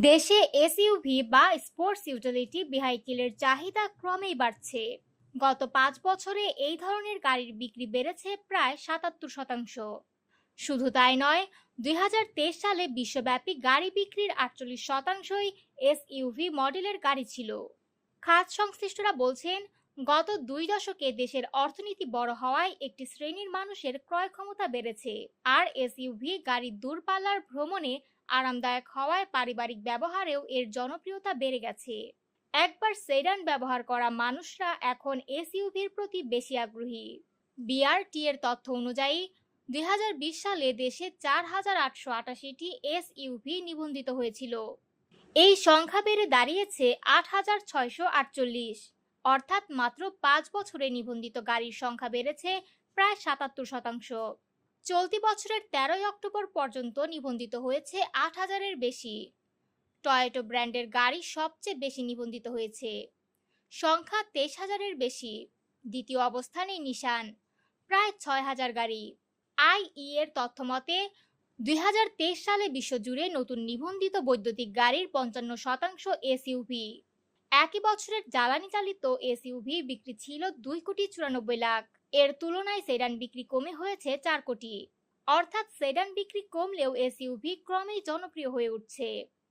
দেশে এসইউভি বা sports utility ভেহিকেলের চাহিদা ক্রমেই বাড়ছে। গত 5 বছরে এই ধরনের গাড়ির বিক্রি বেড়েছে প্রায় 77%। শুধু তাই নয়, 2023 সালে বিশ্বব্যাপী গাড়ি বিক্রির 48%ই এসইউভি মডেলের গাড়ি ছিল। খাত সংশ্লিষ্টরা বলছেন, গত 2 দশকে দেশের অর্থনীতি বড় হওয়ায় একটি শ্রেণীর মানুষের ক্রয় ক্ষমতা বেড়েছে, আর এসইউভি গাড়ি দূরপাল্লার ভ্রমণে আরামদায়ক হওয়ায় পারিবারিক ব্যবহারেও এর জনপ্রিয়তা বেড়ে গেছে। একবার সেডান ব্যবহার করা মানুষরা এখন এসইউভির প্রতি বেশি আগ্রহী। বিআরটি এর তথ্য অনুযায়ী 2020 সালে দেশে 4,888টি এসইউভি নিবন্ধিত হয়েছিল। এই সংখ্যা বেড়ে দাঁড়িয়েছে 8,648, অর্থাৎ মাত্র 5 বছরে নিবন্ধিত গাড়ির সংখ্যা বেড়েছে প্রায় 77%। চলতি বছরের 13ই অক্টোবর পর্যন্ত নিবন্ধিত হয়েছে 8,000-এর বেশি। টয়োটা ব্র্যান্ডের গাড়ি সবচেয়ে বেশি নিবন্ধিত হয়েছে, সংখ্যা 23,000-এর বেশি। দ্বিতীয় অবস্থানে নিশান, প্রায় 6,000 গাড়ি। আইই এর তথ্য মতে 2023 সালে বিশ্বজুড়ে নতুন নিবন্ধিত বৈদ্যুতিক গাড়ির 55% এসইউভি। একই বছরের জ্বালানি চালিত এসইউভি বিক্রি ছিল 2,94,00,000। এর তুলনায় সেডান বিক্রি কমে হয়েছে 4 কোটি। অর্থাৎ সেডান বিক্রি কমলেও এসইউভি ক্রমেই জনপ্রিয় হয়ে উঠছে।